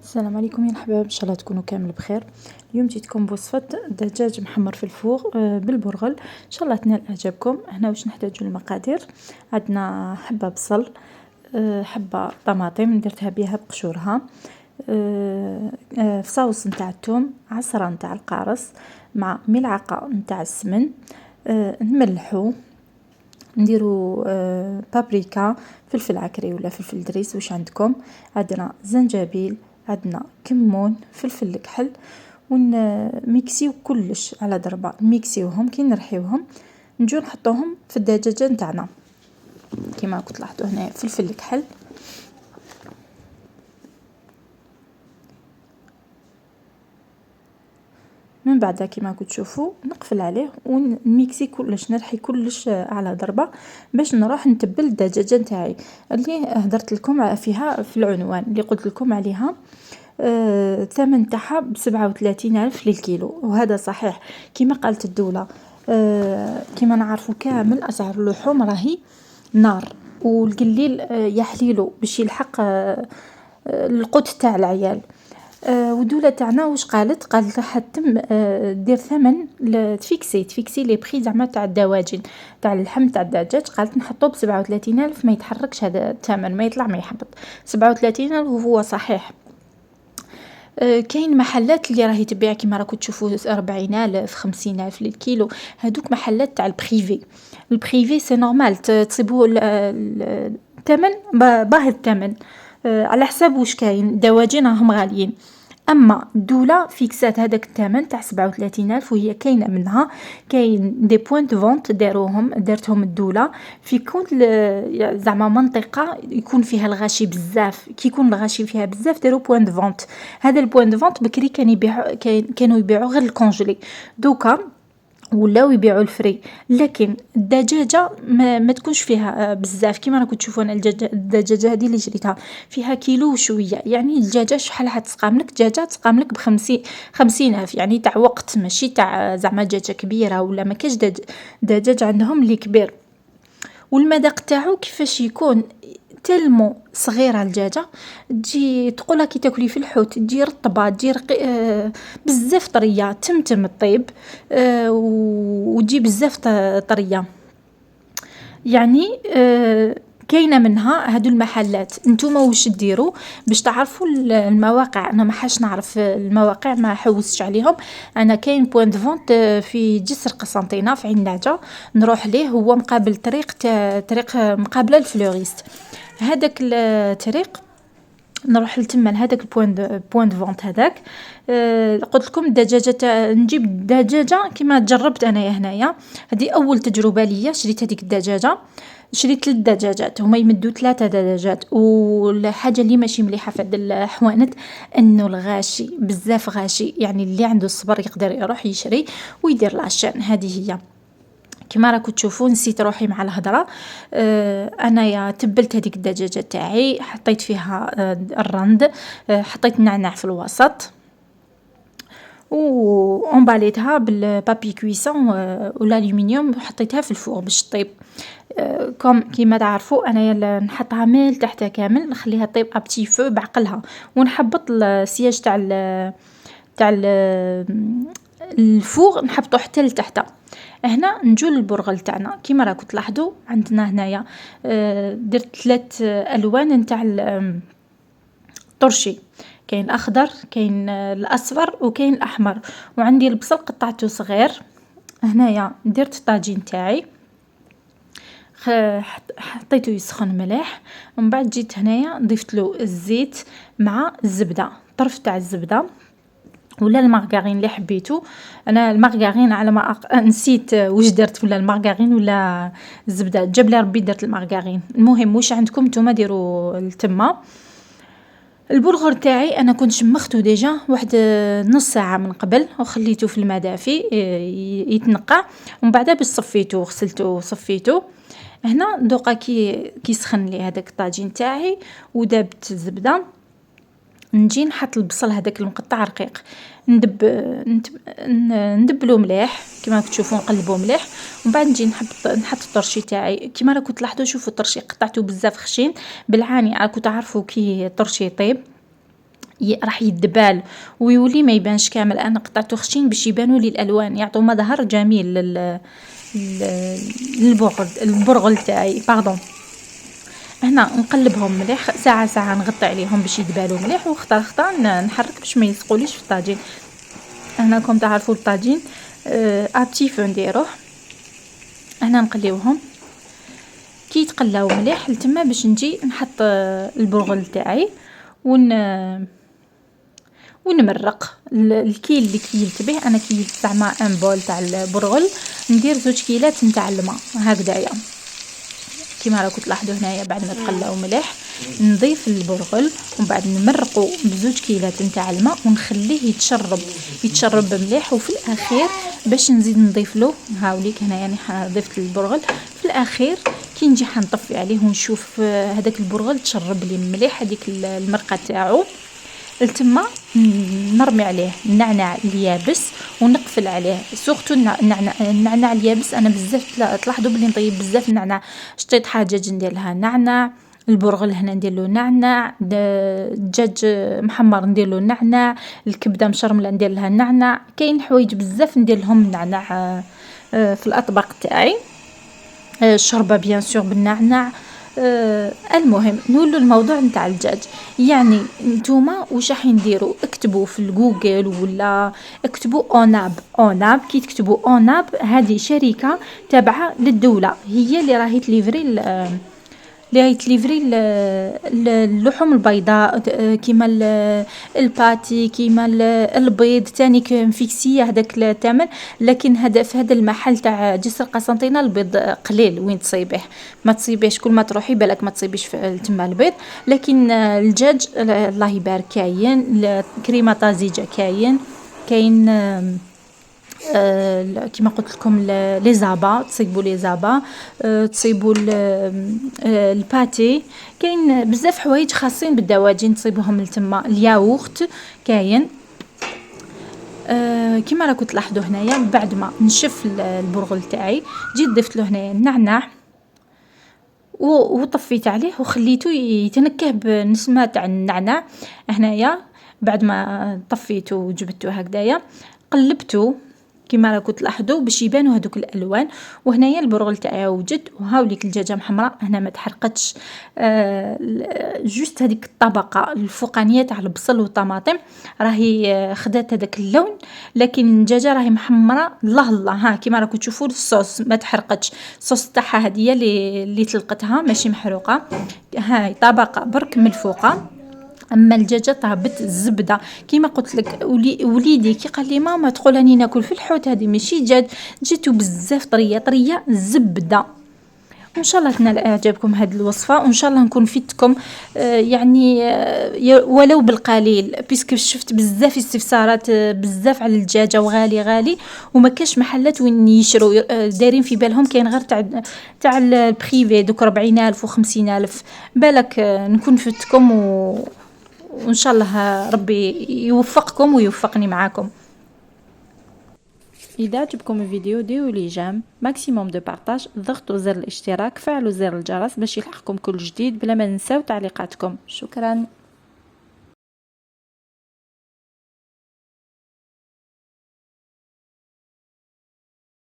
السلام عليكم يا الحباب، ان شاء الله تكونوا كامل بخير. اليوم جيتكم بوصفه دجاج محمر في الفوغ بالبرغل، ان شاء الله تنال اعجابكم. هنا واش نحتاجو المقادير: عندنا حبه بصل، حبه طماطم درتها بها بقشورها، فصاوص نتاع الثوم، عصره نتاع القارص، مع ملعقه نتاع السمن. نملحو، نديرو بابريكا، فلفل عكري ولا فلفل دريس واش عندكم. عندنا زنجبيل، عندنا كمون، فلفل الكحل، ونميكسيو كلش على ضربه، نميكسيوهم كي نرحيوهم نجو نحطوهم في الدجاجه نتاعنا. كيما راكم تلاحظوا هنا فلفل الكحل، من بعد كيما راكم تشوفوا نقفل عليه ونميكسي كلش، نرحي كلش على ضربه باش نروح نتبل الدجاجه نتاعي اللي هدرت لكم فيها في العنوان اللي قلت لكم عليها. الثمن تاعها ب37,000 للكيلو، وهذا صحيح كيما قالت الدولة. كيما نعرفوا كامل أسعار اللحوم راهي نار، والقليل يحليلو باش يلحق القوت تاع العيال. والدولة تاعنا واش قالت راح تم دير ثمن تفيكسي لي بري زعما تاع الدواجن تاع اللحم تاع الدجاج. قالت نحطوه ب37,000، ما يتحركش هذا الثمن، ما يطلع ما يحبط. 37,000 وهو صحيح. كاين محلات اللي راهي تبيع كيما راكم تشوفوا 40,000 50,000 للكيلو. هادوك محلات تاع البريفي سي نورمال تصيبوا الثمن باهي الثمن على حساب واش كاين. دواجن راهم غاليين، اما الدوله فيكسات هذاك الثمن تاع 37,000، وهي كاينه منها. كاين دي بوين دو فونت دارتهم الدوله في كل زعما منطقه يكون فيها الغاشي بزاف. كي يكون الغاشي فيها بزاف داروا بوين دو فونت. هذا البوين دو فونت بكري كانوا يبيعوا غير الكونجلي، دوكا ولاو يبيعوا الفري. لكن الدجاجه ما تكونش فيها بزاف. كيما راكم تشوفوا انا الدجاجه هذه اللي شريتها فيها كيلو وشويه، يعني الدجاجه شحال حتسقام لك؟ دجاجه تسقام لك ب50,000، يعني تاع وقت، ماشي تاع زعما دجاجه كبيره. ولا ما كاش دجاج عندهم اللي كبير. والمذاق تاعو كيفاش يكون تلمو صغيره الدجاجه، تجي تقولها كي تاكلي في الحوت، تجي رطبه، تجي بزاف طريه، تمتم الطيب، وتجي بزاف طريه. يعني كاينه منها هادو المحلات. نتوما واش ديروا باش تعرفوا المواقع؟ انا ما حاش نعرف المواقع، ما حوستش عليهم. انا كاين بوين دو فونت في جسر قسنطينه في عين نعجه، نروح ليه، هو مقابل طريق مقابله الفلوريست. هذاك الطريق نروح لتما لهذاك بوين دو فونت هذاك. قلت لكم الدجاجه نجيب الدجاجه كيما جربت انايا هنايا. هذه اول تجربه ليا، شريت هذيك الدجاجه. شريت 3 دجاجات، هما يمدوا 3 دجاجات. والحاجه اللي ماشي مليحه في هاد الحوانت انه الغاشي بزاف غاشي، يعني اللي عنده الصبر يقدر يروح يشري ويدير لاشين. هذه هي كما راكم تشوفوا. نسيت روحي مع الهضره. انايا تبلت هذيك الدجاجه تاعي، حطيت فيها الرند، حطيت النعناع في الوسط، وامباليتها بالبابي كويسون والالومنيوم، وحطيتها في الفور باش طيب. كيما تعرفوا انايا نحطها من تحت كامل، نخليها طيب ابتي فو بعقلها، ونحبط السياج تاع الفور نحبطو حتى لتحت. هنا نجو للبرغل تاعنا. كيما راكم تلاحظوا عندنا هنايا درت 3 الوان نتاع الطرشي، كاين الاخضر، كاين الاصفر، وكاين الاحمر. وعندي البصل قطعته صغير. هنايا درت الطاجين تاعي، حطيته يسخن مليح. ومن بعد جيت هنايا ضفت له الزيت مع الزبده، طرف تاع الزبده ولا المارغرين اللي حبيتو. انا المارغرين على ما نسيت واش درت، ولا المارغرين ولا الزبده، جاب لي ربي درت المارغرين. المهم واش عندكم نتوما ديروا التمه. البرغر تاعي انا كنت شمختو ديجا واحد نص ساعه من قبل، وخليته في الماء دافي يتنقع. ومن بعد باش صفيته غسلته وصفيته. هنا دوقا كي سخن لي هذاك الطاجين تاعي ودابت الزبده، نجي نحط البصل هذاك المقطع رقيق، ندبلو مليح كيما راكم تشوفوا، نقلبو مليح. ومن بعد نجي نحط الطرشي تاعي. كيما راكم تلاحظوا، شوفوا الطرشي قطعته بزاف خشين بالعاني، راكم تعرفوا كي الطرشي يطيب. راح يدبال ويولي ما يبانش كامل. انا قطعته خشين باش يبانوا لي الالوان، يعطوا مظهر جميل البرغل تاعي. باردون. هنا نقلبهم مليح ساعه ساعه، نغطي عليهم باش يدبالوا مليح، وخطا خطا نحرك باش ما يثقوليش في الطاجين. هنا كوم تعرفوا الطاجين ابتي فو نديروه. هنا نقليوهم كي يتقلاو مليح لتما باش نجي نحط البرغل تاعي ونمرق الكيل اللي كيلت به. انا كيلت زعما ان بول تاع البرغل، ندير 2 كيلات نتاع الماء هكذايا كيما راكم تلاحظوا هنايا. بعد ما تقلاو مليح نضيف البرغل ومن بعد نمرقوا ب2 كيلات نتاع الماء ونخليه يتشرب مليح. وفي الاخير باش نزيد نضيف له، هاوليك هنايا انا ضفت البرغل في الاخير كي نجي حنطفي عليه ونشوف هذاك البرغل تشرب لي مليح هذيك المرقه تاعو. التما نرمي عليه النعناع اليابس ونقفل عليه. سورتو النعناع اليابس، انا بزاف تلاحظوا بلي نطيب بزاف النعناع. شطيت حاجه ندير لها نعناع، البرغل هنا ندير له نعناع، الدجاج محمر ندير له نعناع، الكبده مشرمله ندير لها نعناع. كاين حوايج بزاف ندير لهم نعناع في الاطباق تاعي. الشوربه بيان سور بالنعناع. المهم نولوا الموضوع نتاع الدجاج. يعني نتوما واش راح نديروا؟ اكتبوا في الجوجل ولا اكتبوا اوناب. كي تكتبوا اوناب هذه شركه تابعه للدوله، هي اللي راهي تليفري اللحوم البيضاء كيما الباتي كيما البيض تاني مفيكسيه هذاك الثمن. لكن هذا في هذا المحل تاع جسر قسنطينه البيض قليل وين تصيبيه، ما تصيبيش كل ما تروحي بالك ما تصيبيش تما البيض. لكن الدجاج الله يبارك كاين، كريمه طازجه كاين كما قلت لكم لي زابا، تصيبوا لي زابا، تصيبوا الباتي. كاين بزاف حوايج خاصين بالدواجن تصيبوهم لتما. الياغورت كاين. كما راكم تلاحظوا هنايا بعد ما نشف البرغل تاعي جيت ضفت له هنايا النعناع وطفيت عليه وخليته يتنكه بنسمه تاع النعناع. هنايا بعد ما طفيته وجبته هكذايا قلبته كما راكم تلاحظوا باش يبانوا هذوك الالوان. وهنايا البرغل تاعي وجد، وهاوليك الدجاجه محمراء هنا ما تحرقتش. جوست هذيك الطبقه الفوقانيه تاع البصل والطماطم راهي خدات هذاك اللون، لكن الدجاجه راهي محمره الله. ها كما راكم تشوفوا الصوص ما تحرقتش. الصوص تاعها هذه اللي تلقتها ماشي محروقه. هاي طبقه برك من الفوقه. اما الدجاجه طابت الزبده كيما قلت لك. وليدي كي قال لي ماما تقول راني ناكل في الحوت هذه ماشي دجاج، جاتو بزاف طريه زبده. وان شاء الله تنال اعجابكم هذه الوصفه، وان شاء الله نكون فدتكم يعني ولو بالقليل، بيسك شفت بزاف استفسارات بزاف على الدجاجه وغالي وما كاش محلات وين يشروا. دايرين في بالهم كاين غير تاع البريفي دوك 40,000 و50,000. بالك نكون فدتكم وإن شاء الله ربي يوفقكم ويوفقني معاكم. إذا عجبكم الفيديو ديروا لي جيم، ماكسيموم دو بارطاج، ضغطوا زر الاشتراك، فعلوا زر الجرس باش يلحقكم كل جديد، بلا ما ننساو تعليقاتكم. شكرا.